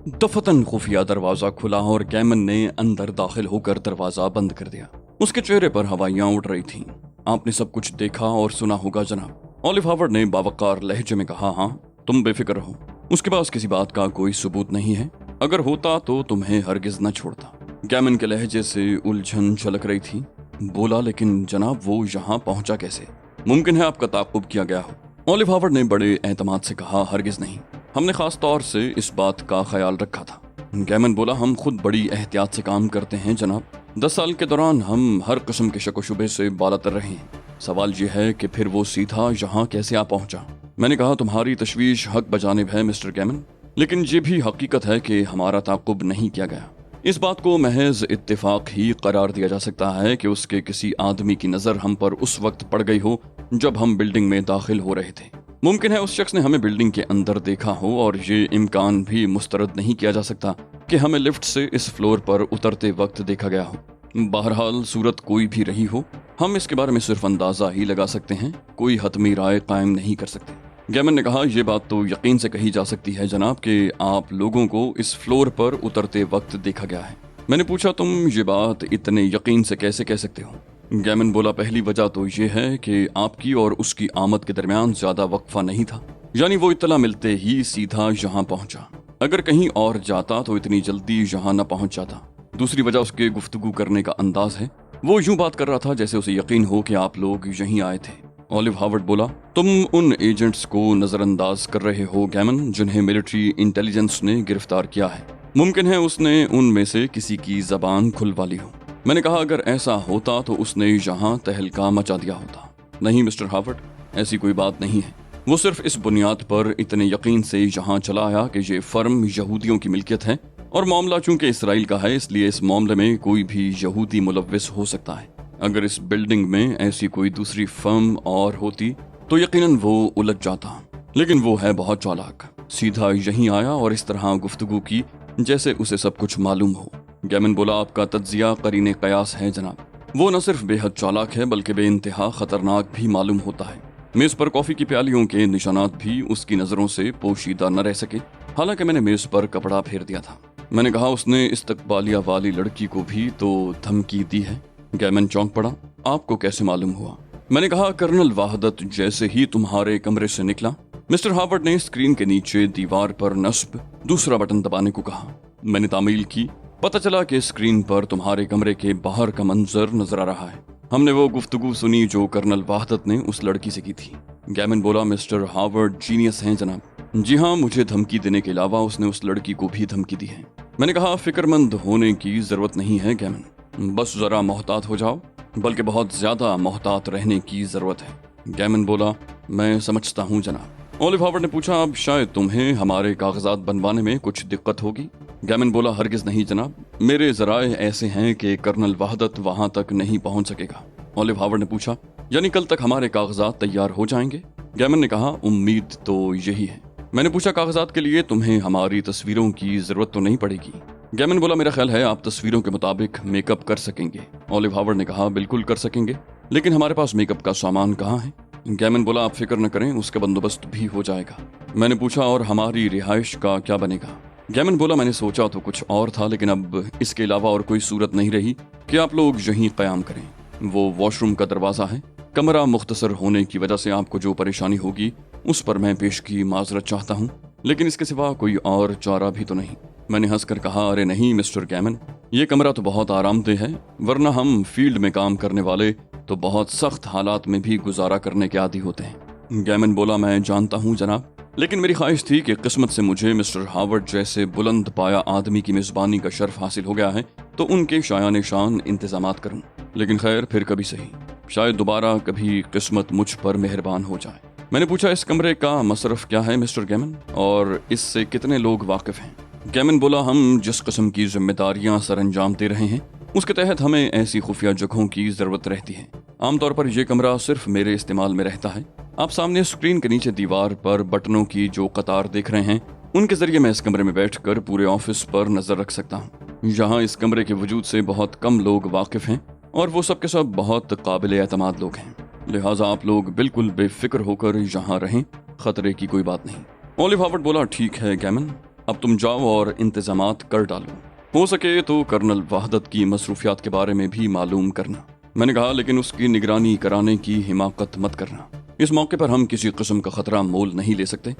दफतन खुफिया दरवाजा खुला और गैमन ने अंदर दाखिल होकर दरवाजा बंद कर दिया। उसके चेहरे पर हवाइयां उड़ रही थीं। आपने सब कुछ देखा और सुना होगा जनाब, ओलिव हार्वर्ड ने बावकार लहजे में कहा। हाँ, तुम बेफिक्र रहो, उसके पास किसी बात का कोई सबूत नहीं है। अगर होता तो तुम्हें हरगिज न छोड़ता। गैमन के लहजे से उलझन झलक रही थी। बोला, लेकिन जनाब वो यहाँ पहुंचा कैसे? मुमकिन है आपका ताक़ुब किया गया हो। ओलिव हार्वर्ड ने बड़े एतमाद से कहा, हरगिज नहीं, हमने खास तौर से इस बात का ख्याल रखा था। गैमन बोला, हम खुद बड़ी एहतियात से काम करते हैं जनाब। 10 साल के दौरान हम हर किस्म के शक व शुबे से बालातर रहे हैं। सवाल यह है कि फिर वो सीधा यहाँ कैसे आ पहुंचा? मैंने कहा, तुम्हारी तशवीश हक बजानिब है मिस्टर गैमन, लेकिन ये भी हकीकत है कि हमारा ताक़ुब नहीं किया गया। इस बात को महज इत्तेफाक ही करार दिया जा सकता है कि उसके किसी आदमी की नज़र हम पर उस वक्त पड़ गई हो जब हम बिल्डिंग में दाखिल हो रहे थे। मुमकिन है उस शख्स ने हमें बिल्डिंग के अंदर देखा हो, और ये इम्कान भी मुस्तरद नहीं किया जा सकता कि हमें लिफ्ट से इस फ्लोर पर उतरते वक्त देखा गया हो। बहरहाल सूरत कोई भी रही हो, हम इसके बारे में सिर्फ अंदाजा ही लगा सकते हैं, कोई हतमी राय कायम नहीं कर सकते। गैमन ने कहा, यह बात तो यकीन से कही जा सकती है जनाब कि आप लोगों को इस फ्लोर पर उतरते वक्त देखा गया है। मैंने पूछा, तुम ये बात इतने यकीन से कैसे कह सकते हो? गैमन बोला, पहली वजह तो ये है कि आपकी और उसकी आमद के दरमियान ज्यादा वक्फा नहीं था, यानी वो इत्तला मिलते ही सीधा यहाँ पहुंचा। अगर कहीं और जाता तो इतनी जल्दी यहाँ न पहुंच जाता। दूसरी वजह उसके गुफ्तगू करने का अंदाज है। वो यूं बात कर रहा था जैसे उसे यकीन हो कि आप लोग यहीं आए थे। ओलिव हार्वर्ड बोला, तुम उन एजेंट्स को नजरअंदाज कर रहे हो गैमन, जिन्हें मिलिट्री इंटेलिजेंस ने गिरफ्तार किया है। मुमकिन है उसने उनमें से किसी की जबान खुलवा ली हो। मैंने कहा, अगर ऐसा होता तो उसने यहाँ तहलका मचा दिया होता। नहीं मिस्टर हार्वर्ड, ऐसी कोई बात नहीं है। वो सिर्फ इस बुनियाद पर इतने यकीन से यहाँ चला आया कि ये फर्म यहूदियों की मिल्कियत है, और मामला चूंकि इसराइल का है, इसलिए इस मामले में कोई भी यहूदी मुलव्विस हो सकता है। अगर इस बिल्डिंग में ऐसी कोई दूसरी फर्म और होती तो यकीनन वो उलझ जाता, लेकिन वो है बहुत चालाक। सीधा यहीं आया और इस तरह गुफ्तगू की जैसे उसे सब कुछ मालूम हो। गैमन बोला, आपका तज्जिया करीने कयास है जनाब। वो न सिर्फ बेहद चालाक है बल्कि बेइंतहा खतरनाक भी मालूम होता है। मेज पर कॉफी की प्यालियों के निशानात भी उसकी नजरों से पोशीदा न रह सके, हालांकि मैंने मेज पर कपड़ा फेर दिया था। मैंने कहा, उसने इस्तकबालिया वाली लड़की को भी तो धमकी दी है। गैमन चौंक पड़ा। आपको कैसे मालूम हुआ? मैंने कहा, कर्नल वाहदत जैसे ही तुम्हारे कमरे से निकला, मिस्टर हार्वर्ड ने स्क्रीन के नीचे दीवार पर नस्ब दूसरा बटन दबाने को कहा। मैंने तामील की। पता चला कि स्क्रीन पर तुम्हारे कमरे के बाहर का मंजर नजर आ रहा है। हमने वो गुफ्तगू सुनी जो कर्नल वाहदत ने उस लड़की से की थी। गैमन बोला, मिस्टर हार्वर्ड जीनियस हैं जनाब। जी हाँ, मुझे धमकी देने के अलावा उसने उस लड़की को भी धमकी दी है। मैंने कहा, फिक्रमंद होने की जरूरत नहीं है गैमन, बस जरा मोहतात हो जाओ, बल्कि बहुत ज्यादा मोहतात रहने की जरूरत है। गैमन बोला, मैं समझता हूँ जनाब। ओलिव हार्वर्ड ने पूछा, अब शायद तुम्हें हमारे कागजात बनवाने में कुछ दिक्कत होगी? गैमन बोला, हरगिज नहीं जनाब, मेरे जराए ऐसे हैं कि कर्नल वाहदत वहां तक नहीं पहुंच सकेगा। ओलिव हार्वर्ड ने पूछा, यानी कल तक हमारे कागजात तैयार हो जाएंगे? गैमन ने कहा, उम्मीद तो यही है। मैंने पूछा, कागजात के लिए तुम्हें हमारी तस्वीरों की जरूरत तो नहीं पड़ेगी? गैमन बोला, मेरा ख्याल है आप तस्वीरों के मुताबिक मेकअप कर सकेंगे। ओलिव हार्वर्ड ने कहा, बिल्कुल कर सकेंगे, लेकिन हमारे पास मेकअप का सामान कहाँ है? गैमन बोला, आप फिक्र न करें, उसका बंदोबस्त भी हो जाएगा। मैंने पूछा, और हमारी रिहाइश का क्या बनेगा? गैमन बोला, मैंने सोचा तो कुछ और था, लेकिन अब इसके अलावा और कोई सूरत नहीं रही कि आप लोग यहीं क़याम करें। वो वॉशरूम का दरवाज़ा है। कमरा मुख्तसर होने की वजह से आपको जो परेशानी होगी उस पर मैं पेश की माजरत चाहता हूँ, लेकिन इसके सिवा कोई और चारा भी तो नहीं। मैंने हंसकर कहा, अरे नहीं मिस्टर गैमन, ये कमरा तो बहुत आरामदेह है, वरना हम फील्ड में काम करने वाले तो बहुत सख्त हालात में भी गुजारा करने के आदी होते हैं। गैमन बोला, मैं जानता हूँ जनाब, लेकिन मेरी ख्वाहिश थी कि किस्मत से मुझे मिस्टर हार्वर्ड जैसे बुलंद पाया आदमी की मेज़बानी का शर्फ हासिल हो गया है तो उनके शायान शान इंतजामात करूं। लेकिन खैर, फिर कभी सही, शायद दोबारा कभी किस्मत मुझ पर मेहरबान हो जाए। मैंने पूछा, इस कमरे का मसरफ क्या है मिस्टर गैमन, और इससे कितने लोग वाकिफ हैं? गैमन बोला, हम जिस किस्म की जिम्मेदारियां सर अंजाम दे रहे हैं उसके तहत हमें ऐसी खुफिया जगहों की जरूरत रहती है। आमतौर पर यह कमरा सिर्फ मेरे इस्तेमाल में रहता है। आप सामने स्क्रीन के नीचे दीवार पर बटनों की जो कतार देख रहे हैं, उनके जरिए मैं इस कमरे में बैठकर पूरे ऑफिस पर नजर रख सकता हूँ। यहाँ इस कमरे के वजूद से बहुत कम लोग वाकिफ हैं, और वो सब के सब बहुत काबिल एतमाद लोग हैं। लिहाजा आप लोग बिल्कुल बेफिक्र होकर यहाँ रहें, खतरे की कोई बात नहीं। ओलिव हार्वर्ड बोला, ठीक है गैमन, अब तुम जाओ और इंतजामात कर डालो, हो सके तो कर्नल वहदत की मसरूफियात के बारे में भी मालूम करना। मैंने कहा लेकिन उसकी निगरानी कराने की हिमाकत मत करना, इस मौके पर हम किसी किस्म का खतरा मोल नहीं ले सकते।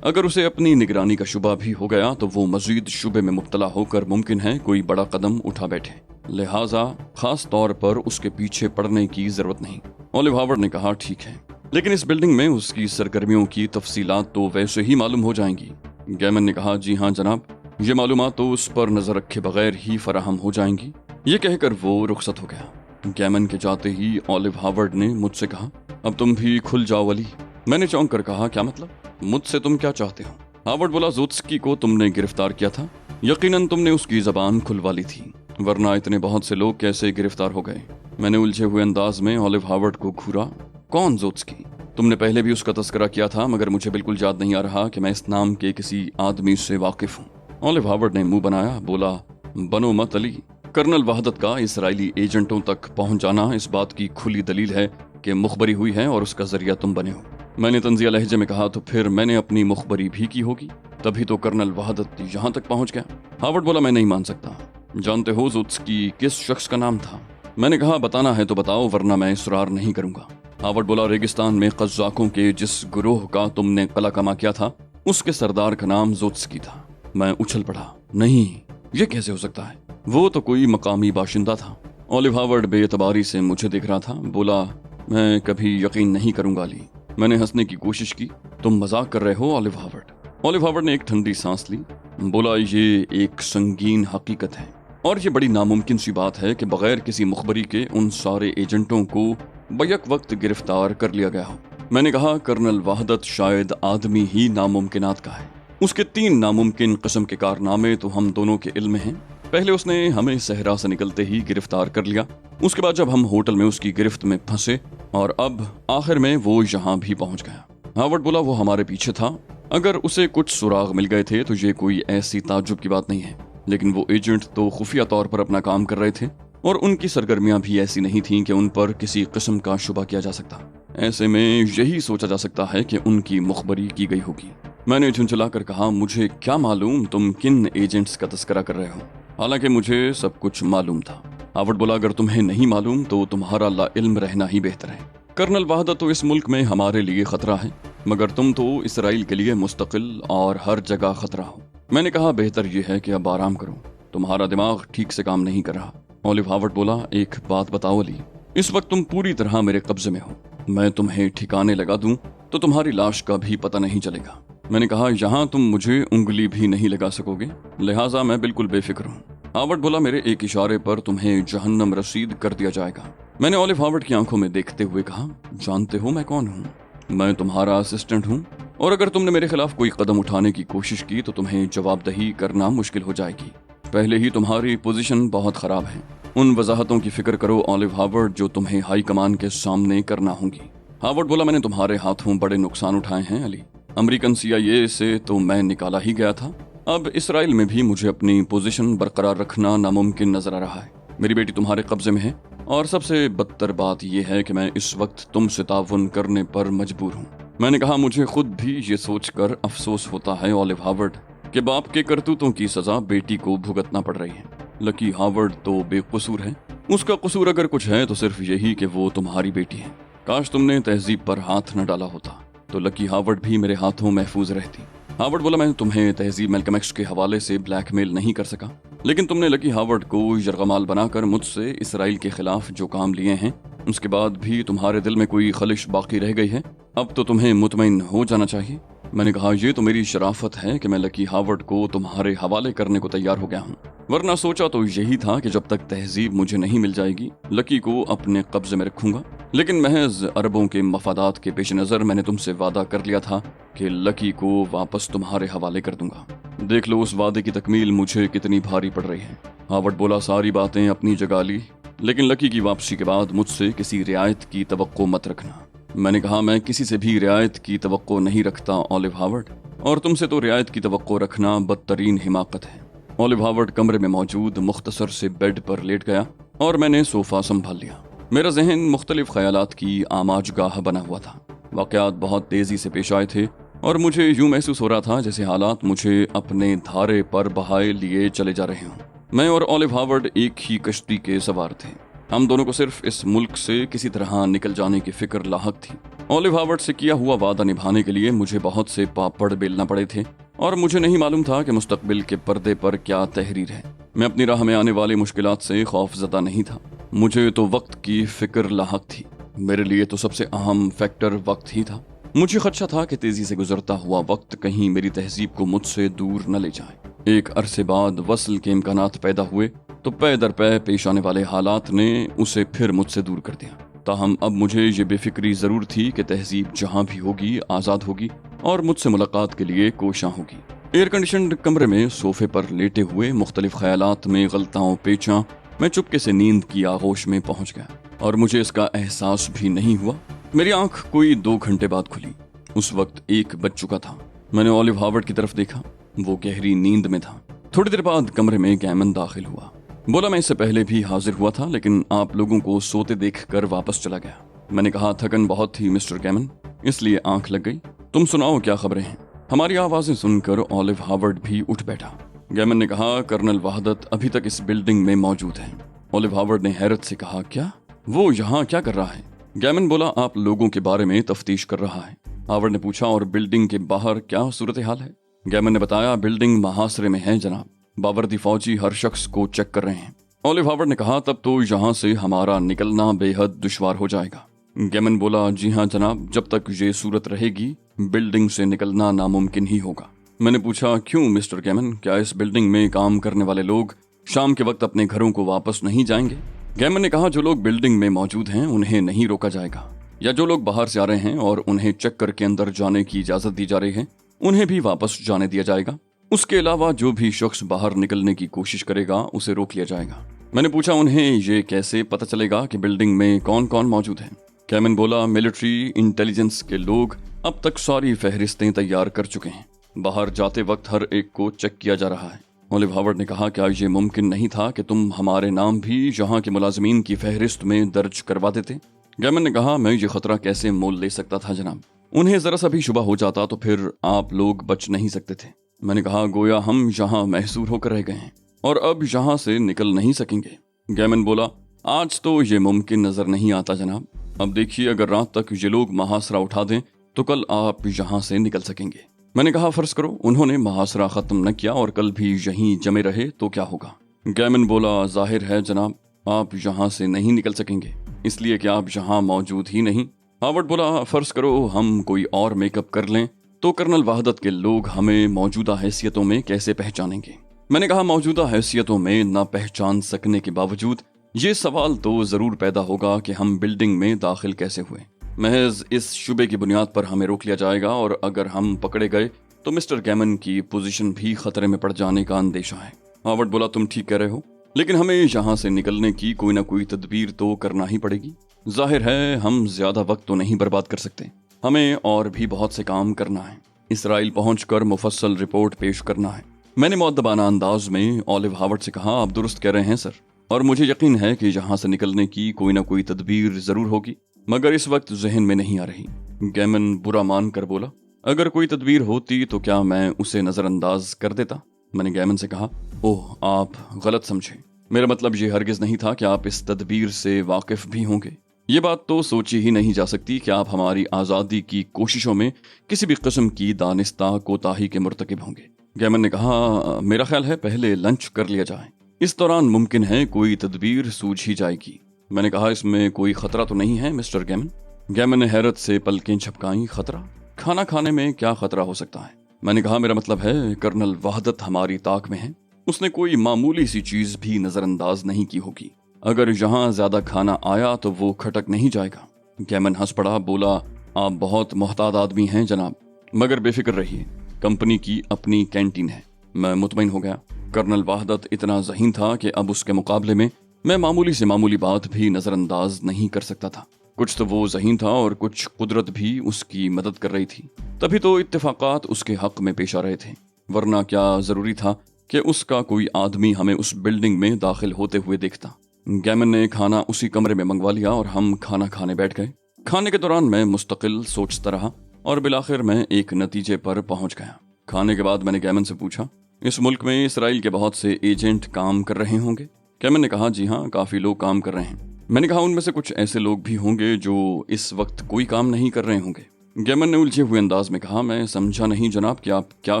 अगर उसे अपनी निगरानी का शुबा भी हो गया तो वो मजीद शुबे में मुब्तला होकर मुमकिन है कोई बड़ा कदम उठा बैठे, लिहाजा खास तौर पर उसके पीछे पड़ने की जरूरत नहीं। ओलिव हावर्ड ने कहा ठीक है, लेकिन इस बिल्डिंग में उसकी सरगर्मियों की तफसीलात तो वैसे ही मालूम हो जाएंगी। गैमन ने कहा जी हाँ जनाब, ये मालूमात तो उस पर नजर रखे बगैर ही फराहम हो जाएंगी। ये कहकर वो रुखसत हो गया। गैमन के जाते ही ओलिव हावर्ड ने मुझसे कहा अब तुम भी खुल जाओ अली। मैंने चौंक कर कहा क्या मतलब, मुझसे तुम क्या चाहते हो? हावर्ड बोला ज़ोत्स्की को तुमने गिरफ्तार किया था, यकीनन तुमने उसकी जबान खुलवा ली थी, वरना इतने बहुत से लोग कैसे गिरफ्तार हो गए? मैंने उलझे हुए अंदाज में ओलिव हावर्ड को घूरा। कौन ज़ोत्स्की? तुमने पहले भी उसका तस्करा किया था, मगर मुझे बिल्कुल याद नहीं आ रहा कि मैं इस नाम के किसी आदमी से वाकिफ हूँ। ओलिव हावर्ड ने मुंह बनाया, बोला बनो मत अली, कर्नल वहदत का इसराइली एजेंटों तक पहुंच जाना इस बात की खुली दलील है कि मुखबरी हुई है और उसका जरिया तुम बने हो। मैंने तंजिया लहजे में कहा तो फिर मैंने अपनी मुखबरी भी की होगी, तभी तो कर्नल वहदत यहाँ तक पहुंच गया। हावर्ड बोला मैं नहीं मान सकता। जानते हो ज़ोत्स्की किस शख्स का नाम था? मैंने कहा बताना है तो बताओ, वरना मैं इसरार नहीं करूंगा। हावर्ड बोला रेगिस्तान में कज़ाकों के जिस गुरोह का तुमने कला कमा किया था उसके सरदार का नाम ज़ोत्स्की था। मैं उछल पड़ा, नहीं ये कैसे हो सकता है, वो तो कोई मकामी बाशिंदा था। ओलिव हावर्ड बेएतबारी से मुझे देख रहा था, बोला मैं कभी यकीन नहीं करूंगा अली। मैंने हंसने की कोशिश की, तुम मजाक कर रहे हो ओलिव हावर्ड। ओलिव हावर्ड ने एक ठंडी सांस ली, बोला ये एक संगीन हकीकत है और ये बड़ी नामुमकिन सी बात है कि बगैर किसी मुखबरी के उन सारे एजेंटों को बैक वक्त गिरफ्तार कर लिया गया हो। मैंने कहा कर्नल वहदत शायद आदमी ही नामुमकिनात का है, उसके 3 नामुमकिन किस्म के कारनामे तो हम दोनों के इल्म हैं। पहले उसने हमें सहरा से निकलते ही गिरफ्तार कर लिया, उसके बाद जब हम होटल में उसकी गिरफ्त में फंसे, और अब आखिर में वो यहाँ भी पहुंच गया। हावर्ड बोला वो हमारे पीछे था, अगर उसे कुछ सुराग मिल गए थे तो ये कोई ऐसी ताज्जुब की बात नहीं है, लेकिन वो एजेंट तो खुफिया तौर पर अपना काम कर रहे थे और उनकी सरगर्मियां भी ऐसी नहीं थीं कि उन पर किसी किस्म का शुबा किया जा सकता। ऐसे में यही सोचा जा सकता है कि उनकी मुखबरी की गई होगी। मैंने झुंझला कर कहा मुझे क्या मालूम तुम किन एजेंट्स का तस्करा कर रहे हो, हालांकि मुझे सब कुछ मालूम था। हावर्ड बोला अगर तुम्हें नहीं मालूम तो तुम्हारा लाइल्म रहना ही बेहतर है। कर्नल वहदत तो इस मुल्क में हमारे लिए खतरा है, मगर तुम तो इसराइल के लिए मुस्तकिल और हर जगह खतरा हो। मैंने कहा बेहतर यह है कि अब आराम करो, तुम्हारा दिमाग ठीक से काम नहीं कर रहा। ओलिव हावर्ड बोला एक बात बताओ अली, इस वक्त तुम पूरी तरह मेरे कब्जे में हो, मैं तुम्हें ठिकाने लगा दूं तो तुम्हारी लाश का भी पता नहीं चलेगा। मैंने कहा यहाँ तुम मुझे उंगली भी नहीं लगा सकोगे, लिहाजा मैं बिल्कुल बेफिक्र हूँ। हावर्ड बोला मेरे एक इशारे पर तुम्हें जहन्नम रसीद कर दिया जाएगा। मैंने ओलिव हावर्ड की आंखों में देखते हुए कहा जानते हो मैं कौन हूँ? मैं तुम्हारा असिस्टेंट हूँ और अगर तुमने मेरे खिलाफ कोई कदम उठाने की कोशिश की तो तुम्हें जवाबदही करना मुश्किल हो जाएगी। पहले ही तुम्हारी पोजीशन बहुत खराब है। उन वजाहतों की फिक्र करो ओलिव हावर्ड जो तुम्हें हाई कमान के सामने करना होंगी। हावर्ड बोला मैंने तुम्हारे हाथों बड़े नुकसान उठाए हैं अली। अमेरिकन CIA से तो मैं निकाला ही गया था, अब इसराइल में भी मुझे अपनी पोजीशन बरकरार रखना नामुमकिन नजर आ रहा है। मेरी बेटी तुम्हारे कब्जे में है और सबसे बदतर बात यह है कि मैं इस वक्त तुमसे ताउन करने पर मजबूर हूँ। मैंने कहा मुझे खुद भी ये सोचकर अफसोस होता है ओलिव हावर्ड कि बाप के करतूतों की सजा बेटी को भुगतना पड़ रही है। लकी हावर्ड तो बेकसूर है, उसका कसूर अगर कुछ है तो सिर्फ यही कि वो तुम्हारी बेटी है। काश तुमने तहजीब पर हाथ न डाला होता तो लकी हावर्ड भी मेरे हाथों महफूज रहती। हावर्ड बोला मैं तुम्हें तहजीब मैल्कम एक्स के हवाले से ब्लैकमेल नहीं कर सका, लेकिन तुमने लकी हावर्ड को यरगमाल बनाकर मुझसे इसराइल के खिलाफ जो काम लिए हैं उसके बाद भी तुम्हारे दिल में कोई खलिश बाकी रह गई है। अब तो तुम्हें मुतमईन हो जाना चाहिए। मैंने कहा ये तो मेरी शराफत है कि मैं लकी हावर्ड को तुम्हारे हवाले करने को तैयार हो गया हूँ, वरना सोचा तो यही था कि जब तक तहजीब मुझे नहीं मिल जाएगी लकी को अपने कब्जे में रखूंगा, लेकिन महज अरबों के मफादात के पेश नज़र मैंने तुमसे वादा कर लिया था कि लकी को वापस तुम्हारे हवाले कर दूंगा। देख लो उस वादे की तकमील मुझे कितनी भारी पड़ रही है। हावर्ड बोला सारी बातें अपनी जगह ली, लेकिन लकी की वापसी के बाद मुझसे किसी रियायत की तवक्को मत रखना। मैंने कहा मैं किसी से भी रियायत की तवक्को नहीं रखता ओलिव हावर्ड, और तुमसे तो रियायत की तवक्को रखना बदतरीन हिमाकत है। ओलिव हावर्ड कमरे में मौजूद मुख्तसर से बेड पर लेट गया और मैंने सोफा संभाल लिया। मेरा जहन मुख्तलिफ ख्यालात की आमाजगाह बना हुआ था। वाक़यात बहुत तेजी से पेश आए थे और मुझे यूं महसूस हो रहा था जैसे हालात मुझे अपने धारे पर बहाए लिए चले जा रहे हों। मैं और ऑलिव हार्वर्ड एक ही कश्ती के सवार थे। हम दोनों को सिर्फ इस मुल्क से किसी तरह निकल जाने की फिक्र लाहक थी। ऑलिव हार्वर्ड से किया हुआ वादा निभाने के लिए मुझे बहुत से पापड़ बेलना पड़े थे और मुझे नहीं मालूम था कि मुस्तकबिल के पर्दे पर क्या तहरीर है। मैं अपनी राह में आने वाली मुश्किलात से खौफजदा नहीं था। मुझे तो वक्त की फिक्र लाहक थी। मेरे लिए तो सबसे अहम फैक्टर वक्त ही था। मुझे खदशा था कि तेजी से गुजरता हुआ वक्त कहीं मेरी तहजीब को मुझसे दूर न ले जाए। एक अरसे बाद वसल के इम्कानात पैदा हुए तो पै दर पै पेश आने वाले हालात ने उसे फिर मुझसे दूर कर दिया। ताहम अब मुझे ये बेफिक्री जरूर थी कि तहजीब जहाँ भी होगी आज़ाद होगी और मुझसे मुलाकात के लिए कोशां होगी। एयर कंडीशनड कमरे में सोफे पर लेटे हुए मुख्तलिफ ख्यालात में गलताओं पेचां मैं चुपके से नींद की आगोश में पहुंच गया और मुझे इसका एहसास भी नहीं हुआ। मेरी आंख कोई 2 घंटे बाद खुली। उस वक्त 1 बज चुका था। मैंने ऑलिव हार्वर्ड की तरफ देखा। वो गहरी नींद में था। थोड़ी देर बाद कमरे में गैमन दाखिल हुआ। बोला मैं इससे पहले भी हाजिर हुआ था लेकिन आप लोगों को सोते देखकर वापस चला गया। मैंने कहा थकन बहुत थी मिस्टर गैमन, इसलिए आंख लग गई। तुम सुनाओ क्या खबरें हैं। हमारी आवाजें सुनकर ऑलिव हार्वर्ड भी उठ बैठा। गैमन ने कहा कर्नल वहादत अभी तक इस बिल्डिंग में मौजूद है। ऑलिव हार्वर्ड ने हैरत से कहा क्या? वो यहाँ क्या कर रहा है? गैमन बोला आप लोगों के बारे में तफ्तीश कर रहा है। हार्वर्ड ने पूछा और बिल्डिंग के बाहर क्या सूरत हाल है? गैमन ने बताया बिल्डिंग महासरे में है जनाब। बावर्दी फौजी हर शख्स को चेक कर रहे हैं। ऑलिव हार्वर्ड ने कहा तब तो यहाँ से हमारा निकलना बेहद दुश्वार हो जाएगा। गैमन बोला जी हाँ जनाब, जब तक ये सूरत रहेगी बिल्डिंग से निकलना नामुमकिन ही होगा। मैंने पूछा क्यों मिस्टर गैमन, क्या इस बिल्डिंग में काम करने वाले लोग शाम के वक्त अपने घरों को वापस नहीं जाएंगे? गैमन ने कहा जो लोग बिल्डिंग में मौजूद हैं उन्हें नहीं रोका जाएगा, या जो लोग बाहर से आ रहे हैं और उन्हें चेक करके अंदर जाने की इजाजत दी जा रही है उन्हें भी वापस जाने दिया जाएगा। उसके अलावा जो भी शख्स बाहर निकलने की कोशिश करेगा उसे रोक लिया जाएगा। मैंने पूछा उन्हें ये कैसे पता चलेगा कि बिल्डिंग में कौन कौन मौजूद है? गैमन बोला मिलिट्री इंटेलिजेंस के लोग अब तक सारी फहरिस्तें तैयार कर चुके हैं। बाहर जाते वक्त हर एक को चेक किया जा रहा है। ऑलिव हार्वर्ड ने कहा क्या ये मुमकिन नहीं था कि तुम हमारे नाम भी यहाँ के मुलाजमीन की फहरिस्त में दर्ज करवा देते? गैमन ने कहा मैं ये खतरा कैसे मोल ले सकता था जनाब। उन्हें जरा सा भी शुबा हो जाता तो फिर आप लोग बच नहीं सकते थे। मैंने कहा गोया हम यहाँ महसूर होकर रह गए हैं और अब यहाँ से निकल नहीं सकेंगे। गैमन बोला आज तो ये मुमकिन नजर नहीं आता जनाब। अब देखिए अगर रात तक ये लोग महासरा उठा दें तो कल आप यहाँ से निकल सकेंगे। मैंने कहा फर्ज करो उन्होंने महासरा खत्म न किया और कल भी यहीं जमे रहे तो क्या होगा? गैमन बोला जाहिर है जनाब आप यहाँ से नहीं निकल सकेंगे इसलिए कि आप यहाँ मौजूद ही नहीं। हार्वर्ड बोला फर्ज करो हम कोई और मेकअप कर लें तो कर्नल वहादत के लोग हमें मौजूदा हैसियतों में कैसे पहचानेंगे? मैंने कहा मौजूदा हैसियतों में न पहचान सकने के बावजूद ये सवाल तो जरूर पैदा होगा कि हम बिल्डिंग में दाखिल कैसे हुए। महज इस शुबे की बुनियाद पर हमें रोक लिया जाएगा और अगर हम पकड़े गए तो मिस्टर गैमन की पोजीशन भी खतरे में पड़ जाने का अंदेशा है। हार्वर्ड बोला तुम ठीक कह रहे हो लेकिन हमें यहाँ से निकलने की कोई ना कोई तदबीर तो करना ही पड़ेगी। जाहिर है हम ज्यादा वक्त तो नहीं बर्बाद कर सकते। हमें और भी बहुत से काम करना है। इसराइल पहुंचकर मुफस्सल रिपोर्ट पेश करना है। मैंने मुअद्दबाना अंदाज में ऑलिव हार्वर्ड से कहा आप दुरुस्त कह रहे हैं सर, और मुझे यकीन है कि यहाँ से निकलने की कोई ना कोई तदबीर जरूर होगी, मगर इस वक्त जहन में नहीं आ रही। गैमन बुरा मान कर बोला अगर कोई तदबीर होती तो क्या मैं उसे नजरअंदाज कर देता? मैंने गैमन से कहा ओह आप गलत समझे, मेरा मतलब ये हरगिज नहीं था कि आप इस तदबीर से वाकिफ भी होंगे। ये बात तो सोची ही नहीं जा सकती कि आप हमारी आज़ादी की कोशिशों में किसी भी किस्म की दानिस्ता कोताही के मुर्तकिब होंगे। गैमन ने कहा मेरा ख्याल है पहले लंच कर लिया जाए, इस दौरान मुमकिन है कोई तदबीर सूझ ही जाएगी। मैंने कहा इसमें कोई खतरा तो नहीं है मिस्टर गैमन? गैमन ने हैरत से पलकें झपकाई। खतरा? खाना खाने में क्या खतरा हो सकता है? मैंने कहा मेरा मतलब है कर्नल वहादत हमारी ताक में है, उसने कोई मामूली सी चीज भी नजरअंदाज नहीं की होगी। अगर यहाँ ज्यादा खाना आया तो वो खटक नहीं जाएगा। गैमन हंस पड़ा, बोला आप बहुत मोहताद आदमी हैं जनाब, मगर बेफिक्र रहिए, कंपनी की अपनी कैंटीन है। मैं मुतमईन हो गया। कर्नल वहादत इतना ज़हीन था कि अब उसके मुकाबले में मैं मामूली से मामूली बात भी नजरअंदाज नहीं कर सकता था। कुछ तो वो ज़हीन था और कुछ कुदरत भी उसकी मदद कर रही थी, तभी तो इत्तेफाकात उसके हक में पेश आ रहे थे। वरना क्या जरूरी था कि उसका कोई आदमी हमें उस बिल्डिंग में दाखिल होते हुए देखता। गैमन ने खाना उसी कमरे में मंगवा लिया और हम खाना खाने बैठ गए। खाने के दौरान मैं मुस्तकिल सोचता रहा اور بالآخر میں ایک نتیجے پر پہنچ گیا۔ کھانے کے بعد میں نے گیمن سے پوچھا، اس ملک میں اسرائیل کے بہت سے ایجنٹ کام کر رہے ہوں گے؟ گیمن نے کہا جی ہاں، کافی لوگ کام کر رہے ہیں۔ میں نے کہا ان میں سے کچھ ایسے لوگ بھی ہوں گے جو اس وقت کوئی کام نہیں کر رہے ہوں گے؟ گیمن نے الجھے ہوئے انداز میں کہا، میں سمجھا نہیں جناب کہ آپ کیا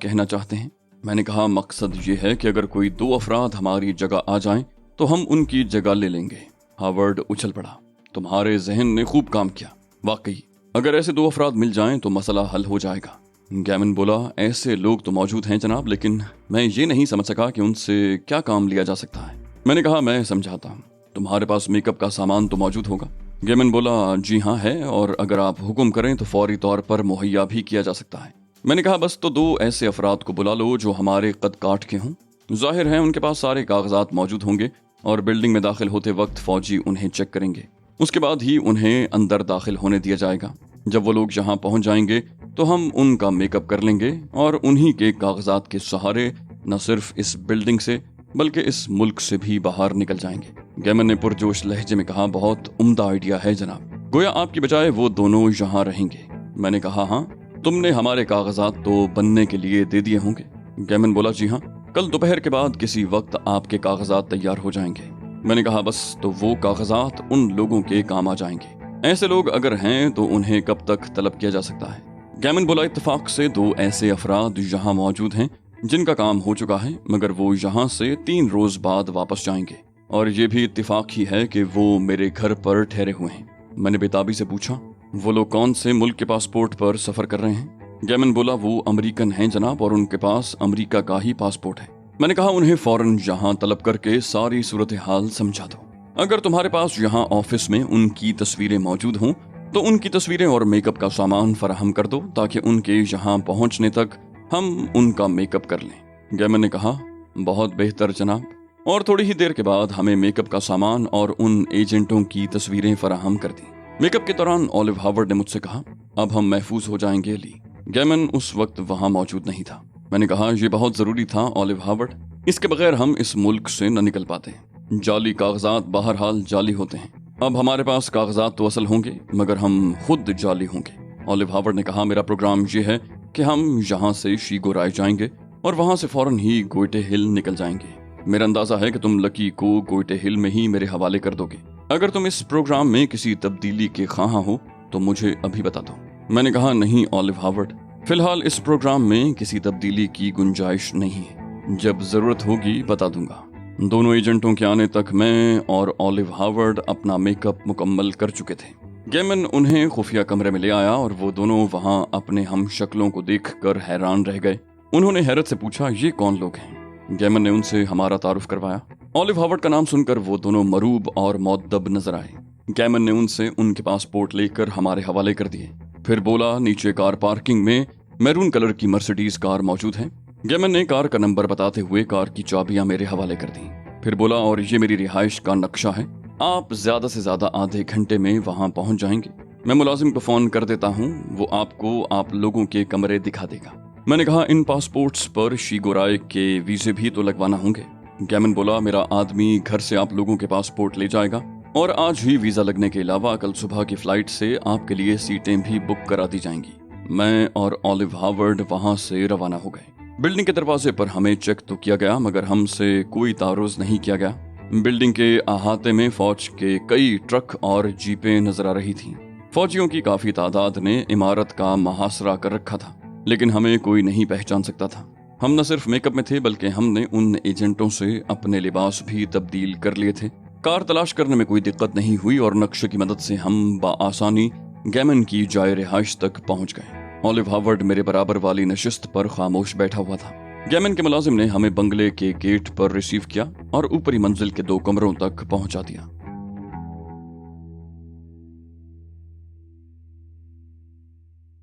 کہنا چاہتے ہیں۔ میں نے کہا مقصد یہ ہے کہ اگر کوئی 2 افراد ہماری جگہ آ جائیں تو ہم ان کی جگہ لے لیں گے۔ ہاورڈ اچھل پڑا، تمہارے ذہن نے خوب کام کیا، واقعی اگر ایسے 2 افراد مل جائیں تو مسئلہ حل ہو جائے گا۔ گیمن بولا، ایسے لوگ تو موجود ہیں جناب، لیکن میں یہ نہیں سمجھ سکا کہ ان سے کیا کام لیا جا سکتا ہے۔ میں نے کہا میں سمجھاتا ہوں، تمہارے پاس میک اپ کا سامان تو موجود ہوگا؟ گیمن بولا، جی ہاں ہے، اور اگر آپ حکم کریں تو فوری طور پر مہیا بھی کیا جا سکتا ہے۔ میں نے کہا بس تو 2 ایسے افراد کو بلا لو جو ہمارے قد کاٹ کے ہوں، ظاہر ہے ان کے پاس سارے کاغذات موجود ہوں گے اور بلڈنگ میں داخل ہوتے وقت فوجی انہیں چیک کریں گے، اس کے بعد ہی انہیں اندر داخل ہونے دیا جائے گا۔ جب وہ لوگ یہاں پہنچ جائیں گے تو ہم ان کا میک اپ کر لیں گے اور انہی کے کاغذات کے سہارے نہ صرف اس بلڈنگ سے بلکہ اس ملک سے بھی باہر نکل جائیں گے۔ گیمن نے پرجوش لہجے میں کہا، بہت عمدہ آئیڈیا ہے جناب، گویا آپ کی بجائے وہ دونوں یہاں رہیں گے۔ میں نے کہا ہاں، تم نے ہمارے کاغذات تو بننے کے لیے دے دیے ہوں گے؟ گیمن بولا، جی ہاں، کل دوپہر کے بعد کسی وقت آپ کے کاغذات تیار ہو جائیں گے۔ میں نے کہا بس تو وہ کاغذات ان لوگوں کے کام آ جائیں گے، ایسے لوگ اگر ہیں تو انہیں کب تک طلب کیا جا سکتا ہے؟ گیمن بولا، اتفاق سے 2 ایسے افراد یہاں موجود ہیں جن کا کام ہو چکا ہے، مگر وہ یہاں سے 3 روز بعد واپس جائیں گے، اور یہ بھی اتفاق ہی ہے کہ وہ میرے گھر پر ٹھہرے ہوئے ہیں۔ میں نے بےتابی سے پوچھا، وہ لوگ کون سے ملک کے پاسپورٹ پر سفر کر رہے ہیں؟ گیمن بولا، وہ امریکن ہیں جناب، اور ان کے پاس امریکہ کا ہی پاسپورٹ ہے۔ میں نے کہا انہیں فوراً یہاں طلب کر کے ساری صورتحال سمجھا دو۔ اگر تمہارے پاس یہاں آفس میں ان کی تصویریں موجود ہوں تو ان کی تصویریں اور میک اپ کا سامان فراہم کر دو تاکہ ان کے یہاں پہنچنے تک ہم ان کا میک اپ کر لیں۔ گیمن نے کہا، بہت بہتر جناب، اور تھوڑی ہی دیر کے بعد ہمیں میک اپ کا سامان اور ان ایجنٹوں کی تصویریں فراہم کر دیں۔ میک اپ کے دوران اولیو ہاورڈ نے مجھ سے کہا، اب ہم محفوظ ہو جائیں گے لی۔ گیمن اس وقت وہاں موجود نہیں تھا۔ میں نے کہا، یہ بہت ضروری تھا اولیو ہاورڈ، اس کے بغیر ہم اس ملک سے نہ نکل پاتے۔ جعلی کاغذات بہرحال جعلی ہوتے ہیں، اب ہمارے پاس کاغذات تو اصل ہوں گے مگر ہم خود جعلی ہوں گے۔ اولیو ہاورڈ نے کہا، میرا پروگرام یہ ہے کہ ہم یہاں سے شیگو رائے جائیں گے اور وہاں سے فوراً ہی گوئٹے ہل نکل جائیں گے۔ میرا اندازہ ہے کہ تم لکی کو گوئٹے ہل میں ہی میرے حوالے کر دو گے۔ اگر تم اس پروگرام میں کسی تبدیلی کے خواہاں ہو تو مجھے ابھی بتا دو۔ میں نے کہا، نہیں اولیو ہاورڈ، فی الحال اس پروگرام میں کسی تبدیلی کی گنجائش نہیں ہے، جب ضرورت ہوگی بتا دوں گا۔ دونوں ایجنٹوں کے آنے تک میں اور اولیو ہاورڈ اپنا میک اپ مکمل کر چکے تھے۔ گیمن انہیں خفیہ کمرے میں لے آیا اور وہ دونوں وہاں اپنے ہم شکلوں کو دیکھ کر حیران رہ گئے۔ انہوں نے حیرت سے پوچھا، یہ کون لوگ ہیں؟ گیمن نے ان سے ہمارا تعارف کروایا۔ اولیو ہاورڈ کا نام سن کر وہ دونوں مروب اور مؤدب نظر آئے۔ گیمن نے ان سے ان کے پاسپورٹ لے کر ہمارے حوالے کر دیے، پھر بولا، نیچے کار پارکنگ میں میرون کلر کی مرسیڈیز کار موجود ہے۔ گیمن نے کار کا نمبر بتاتے ہوئے کار کی چابیاں میرے حوالے کر دیں، پھر بولا، اور یہ میری رہائش کا نقشہ ہے، آپ زیادہ سے زیادہ آدھے گھنٹے میں وہاں پہنچ جائیں گے۔ میں ملازم کو فون کر دیتا ہوں، وہ آپ کو آپ لوگوں کے کمرے دکھا دے گا۔ میں نے کہا، ان پاسپورٹس پر شیگو رائے کے ویزے بھی تو لگوانا ہوں گے۔ گیمن بولا، میرا آدمی گھر سے آپ لوگوں کے پاسپورٹ لے جائے گا اور آج ہی ویزا لگنے کے علاوہ کل صبح کی فلائٹ سے آپ کے لیے سیٹیں بھی بک کرا دی جائیں گی۔ میں اور اولیو ہاورڈ وہاں سے روانہ ہو گئے۔ بلڈنگ کے دروازے پر ہمیں چیک تو کیا گیا مگر ہم سے کوئی تعارض نہیں کیا گیا۔ بلڈنگ کے احاطے میں فوج کے کئی ٹرک اور جیپیں نظر آ رہی تھیں۔ فوجیوں کی کافی تعداد نے عمارت کا محاصرہ کر رکھا تھا، لیکن ہمیں کوئی نہیں پہچان سکتا تھا۔ ہم نہ صرف میک اپ میں تھے بلکہ ہم نے ان ایجنٹوں سے اپنے لباس بھی تبدیل کر لیے تھے۔ کار تلاش کرنے میں کوئی دقت نہیں ہوئی اور نقشے کی مدد سے ہم بآسانی گیمن کی جائے رہائش تک پہنچ گئے۔ اولیو ہاورڈ میرے برابر والی نشست پر خاموش بیٹھا ہوا تھا۔ گیمن کے ملازم نے ہمیں بنگلے کے گیٹ پر ریسیو کیا اور اوپری منزل کے 2 کمروں تک پہنچا دیا۔